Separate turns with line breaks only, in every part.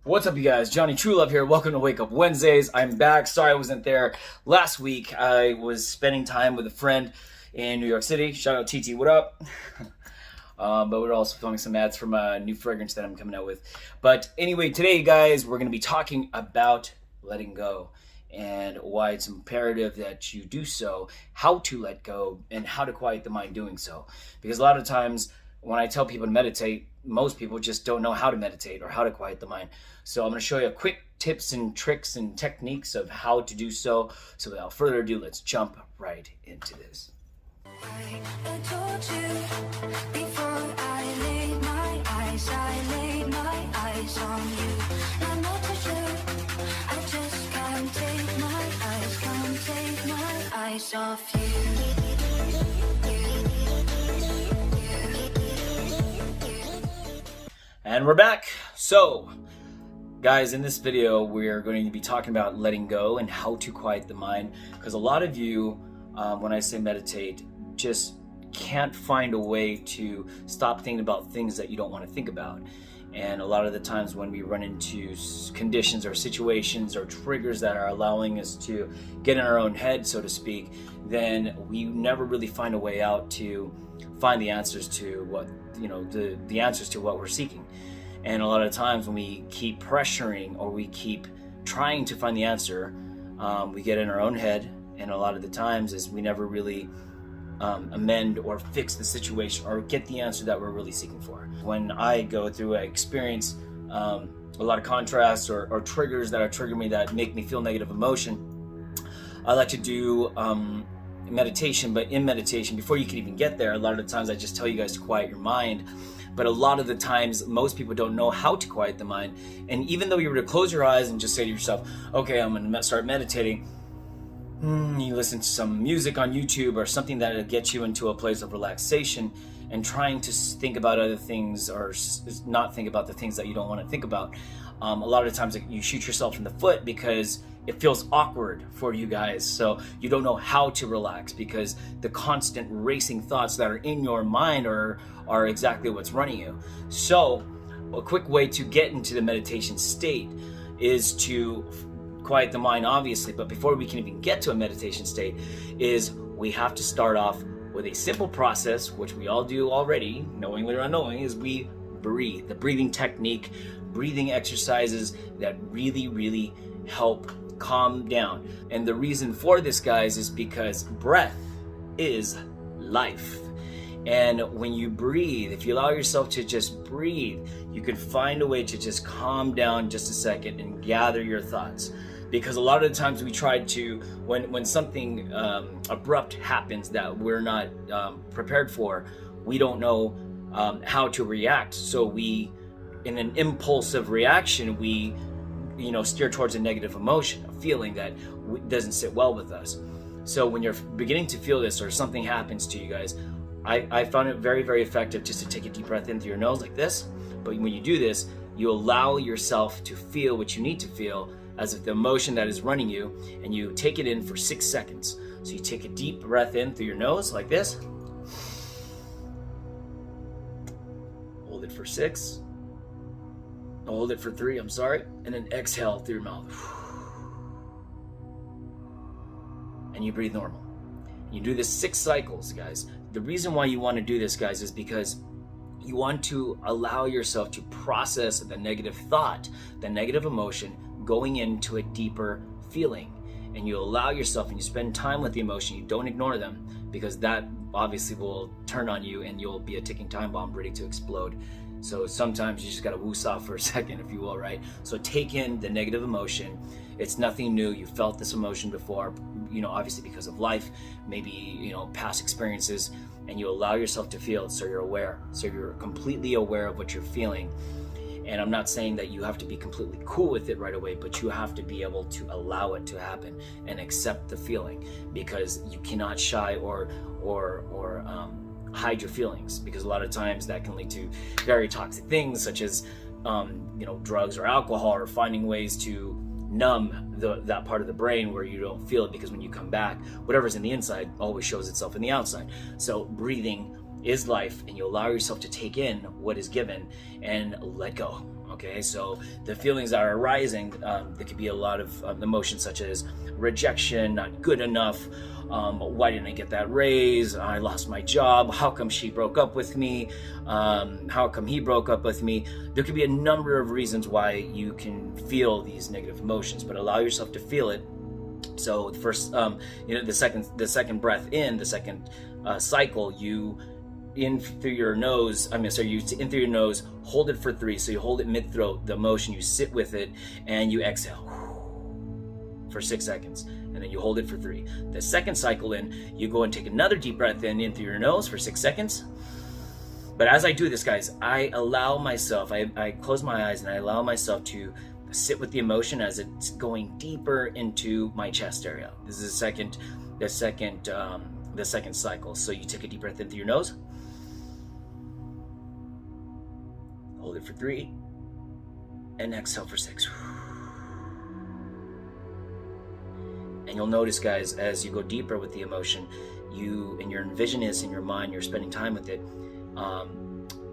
What's up, you guys? Jonny Truelove here. Welcome to Wake Up Wednesdays. I'm back. Sorry I wasn't there last week. I was spending time with a friend in New York City. Shout out TT, what up? But we're also filming some ads from a new fragrance that I'm coming out with. But anyway, today, guys, we're going to be talking about letting go and why it's imperative that you do so, how to let go, and how to quiet the mind doing so. Because a lot of times when I tell people to meditate, most people just don't know how to meditate or how to quiet the mind. So I'm going to show you quick tips and tricks and techniques of how to do so. So without further ado, let's jump right into this.
I told you before I laid my eyes on you. I'm not too sure, I just can't take my eyes off you.
And we're back. So, guys, in this video, we're going to be talking about letting go and how to quiet the mind. Because a lot of you, when I say meditate, just can't find a way to stop thinking about things that you don't want to think about. And a lot of the times when we run into conditions or situations or triggers that are allowing us to get in our own head, so to speak, then we never really find a way out to find the answers to what, the answers to what we're seeking. And a lot of times when we keep pressuring or we keep trying to find the answer, we get in our own head, and a lot of the times is we never really amend or fix the situation or get the answer that we're really seeking for. When I go through, I experience a lot of contrasts or triggers that are triggering me that make me feel negative emotion. I like to do meditation, but in meditation, before you can even get there, a lot of the times I just tell you guys to quiet your mind. But a lot of the times, most people don't know how to quiet the mind. And even though you were to close your eyes and just say to yourself, okay, I'm going to start meditating, you listen to some music on YouTube or something that'll get you into a place of relaxation and trying to think about other things or not think about the things that you don't want to think about. A lot of times you shoot yourself in the foot because it feels awkward for you guys. So you don't know how to relax because the constant racing thoughts that are in your mind are exactly what's running you. So a quick way to get into the meditation state is to quiet the mind, obviously, but before we can even get to a meditation state is we have to start off with a simple process, which we all do already, knowingly or unknowingly, is we breathe. The breathing technique, breathing exercises that really help calm down. And the reason for this, guys, is because breath is life. And when you breathe, if you allow yourself to just breathe, you can find a way to just calm down just a second and gather your thoughts. Because a lot of the times we try to, when something abrupt happens that we're not prepared for, we don't know how to react. So we, in an impulsive reaction, we steer towards a negative emotion, a feeling that doesn't sit well with us. So when you're beginning to feel this or something happens to you guys, I found it very effective just to take a deep breath in through your nose like this. But when you do this, you allow yourself to feel what you need to feel as if the emotion that is running you, and you take it in for 6 seconds. So you take a deep breath in through your nose like this. Hold it for 6. Hold it for 3, and then exhale through your mouth. And you breathe normal. You do this 6 cycles, guys. The reason why you want to do this, guys, is because you want to allow yourself to process the negative thought, the negative emotion, going into a deeper feeling. And you allow yourself, and you spend time with the emotion. You don't ignore them, because that obviously will turn on you and you'll be a ticking time bomb ready to explode. So sometimes you just gotta woosah for a second, if you will, right? So take in the negative emotion. It's nothing new. You felt this emotion before, obviously because of life, maybe, past experiences, and you allow yourself to feel it, so you're aware. So you're completely aware of what you're feeling. And I'm not saying that you have to be completely cool with it right away, but you have to be able to allow it to happen and accept the feeling, because you cannot shy or hide your feelings, because a lot of times that can lead to very toxic things such as drugs or alcohol, or finding ways to numb that part of the brain where you don't feel it, because when you come back, whatever's in the inside always shows itself in the outside. So breathing is life, and you allow yourself to take in what is given and let go. Okay, so the feelings that are arising, there could be a lot of emotions such as rejection, not good enough, why didn't I get that raise, I lost my job, how come she broke up with me, how come he broke up with me. There could be a number of reasons why you can feel these negative emotions, but allow yourself to feel it. So the first, the second breath in, the second cycle, you in through your nose, you in through your nose, hold it for 3. So you hold it mid-throat, the emotion, you sit with it, and you exhale for 6 seconds. And then you hold it for 3. The second cycle in, you go and take another deep breath in through your nose for 6 seconds. But as I do this, guys, I allow myself, I close my eyes and I allow myself to sit with the emotion as it's going deeper into my chest area. This is the second cycle. So you take a deep breath in through your nose, hold it for 3, and exhale for 6. And you'll notice, guys, as you go deeper with the emotion, and your vision is in your mind, you're spending time with it,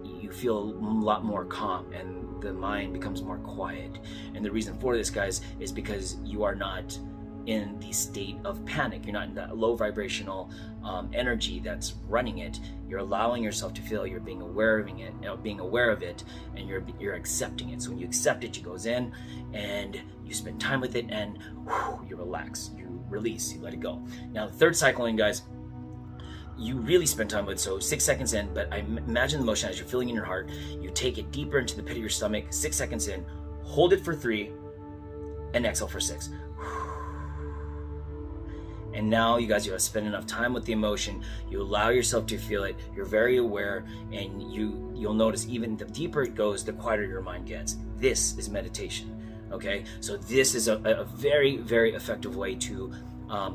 you feel a lot more calm and the mind becomes more quiet. And the reason for this, guys, is because you are not in the state of panic. You're not in that low vibrational energy that's running it. You're allowing yourself to feel. You're being aware of it, and you're accepting it. So when you accept it, it goes in, and you spend time with it, and you relax, you release, you let it go. Now the third cycle in, guys, you really spend time with, so 6 seconds in, but I imagine the motion as you're feeling in your heart. You take it deeper into the pit of your stomach, 6 seconds in, hold it for 3, and exhale for 6. And now, you guys, you have spent enough time with the emotion. You allow yourself to feel it. You're very aware, and you'll notice even the deeper it goes, the quieter your mind gets. This is meditation. Okay, so this is a very, very effective way to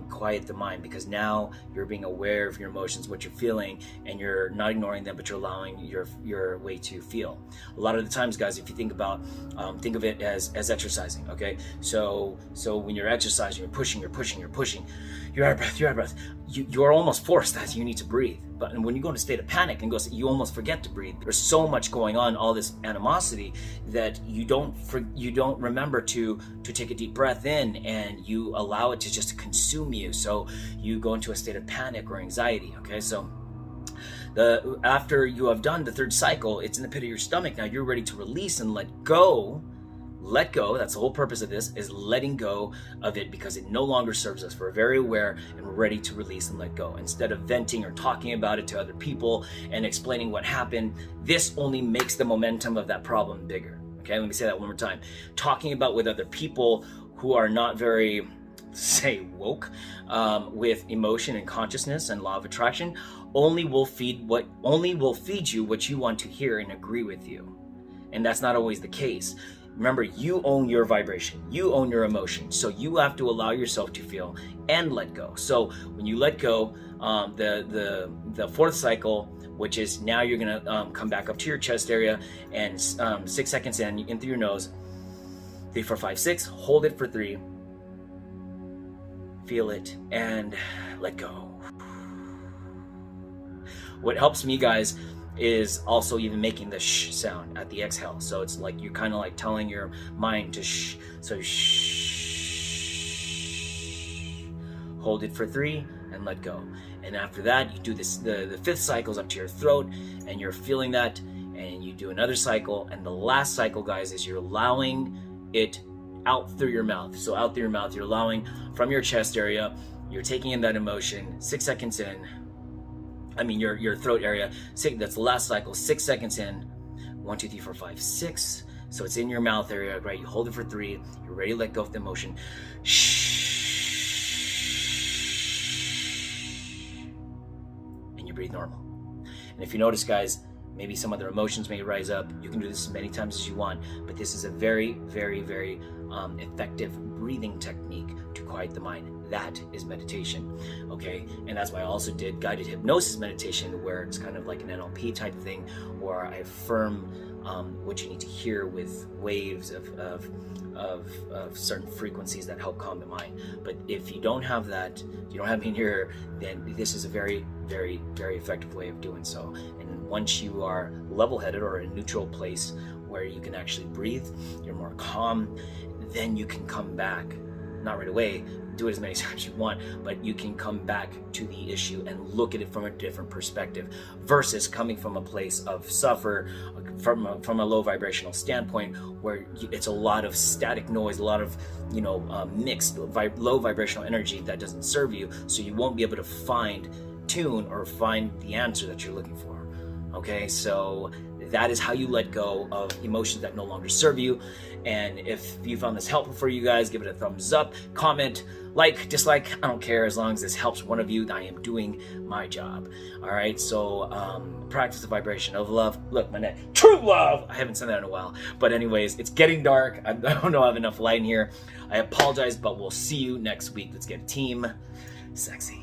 quiet the mind, because now you're being aware of your emotions, what you're feeling, and you're not ignoring them, but you're allowing your way to feel. A lot of the times, guys, if you think of it as exercising. Okay, so when you're exercising, you're pushing, you're out of breath, you're almost forced that you need to breathe. But when you go into a state of panic and you almost forget to breathe. There's so much going on, all this animosity, that you don't remember to take a deep breath in, and you allow it to just consume you. So you go into a state of panic or anxiety. Okay, so after you have done the third cycle, it's in the pit of your stomach. Now you're ready to release and let go. Let go. That's the whole purpose of this, is letting go of it, because it no longer serves us. We're very aware and we're ready to release and let go. Instead of venting or talking about it to other people and explaining what happened, this only makes the momentum of that problem bigger. Okay, let me say that one more time. Talking about with other people who are not very, say, woke with emotion and consciousness and law of attraction only will feed you what you want to hear and agree with you. And that's not always the case. Remember, you own your vibration, you own your emotion, so you have to allow yourself to feel and let go. So when you let go, the fourth cycle, which is now you're gonna come back up to your chest area, and 6 seconds in through your nose, 3, 4, 5, 6, hold it for 3, feel it, and let go. What helps me, guys, is also even making the shh sound at the exhale. So it's like you're kind of like telling your mind to shh. So shh. Hold it for 3 and let go. And after that, you do this. The fifth cycle is up to your throat, and you're feeling that. And you do another cycle. And the last cycle, guys, is you're allowing it out through your mouth. So out through your mouth, you're allowing from your chest area. You're taking in that emotion. 6 seconds in. Your throat area. That's the last cycle. 6 seconds in. 1, 2, 3, 4, 5, 6. So it's in your mouth area, right? You hold it for 3. You're ready to let go of the emotion. Shh. And you breathe normal. And if you notice, guys, maybe some other emotions may rise up. You can do this as many times as you want, but this is a very, very, very effective breathing technique to quiet the mind. That is meditation, okay? And that's why I also did guided hypnosis meditation, where it's kind of like an NLP type thing, where I affirm what you need to hear with waves of certain frequencies that help calm the mind. But if you don't have that, you don't have me in here, then this is a very, very, very effective way of doing so. And once you are level-headed or in a neutral place, where you can actually breathe, you're more calm, then you can come back, not right away, do it as many times as you want, but you can come back to the issue and look at it from a different perspective versus coming from a place of suffer from a low vibrational standpoint where it's a lot of static noise, a lot of mixed low vibrational energy that doesn't serve you, so you won't be able to tune or find the answer that you're looking for. Okay, so that is how you let go of emotions that no longer serve you. And if you found this helpful for you guys, give it a thumbs up, comment, like, dislike, I don't care, as long as this helps one of you, I am doing my job. All right, so practice the vibration of love. Look, my neck, true love. I haven't said that in a while, but anyways, it's getting dark. I don't know, I have enough light in here. I apologize, but we'll see you next week. Let's get team sexy.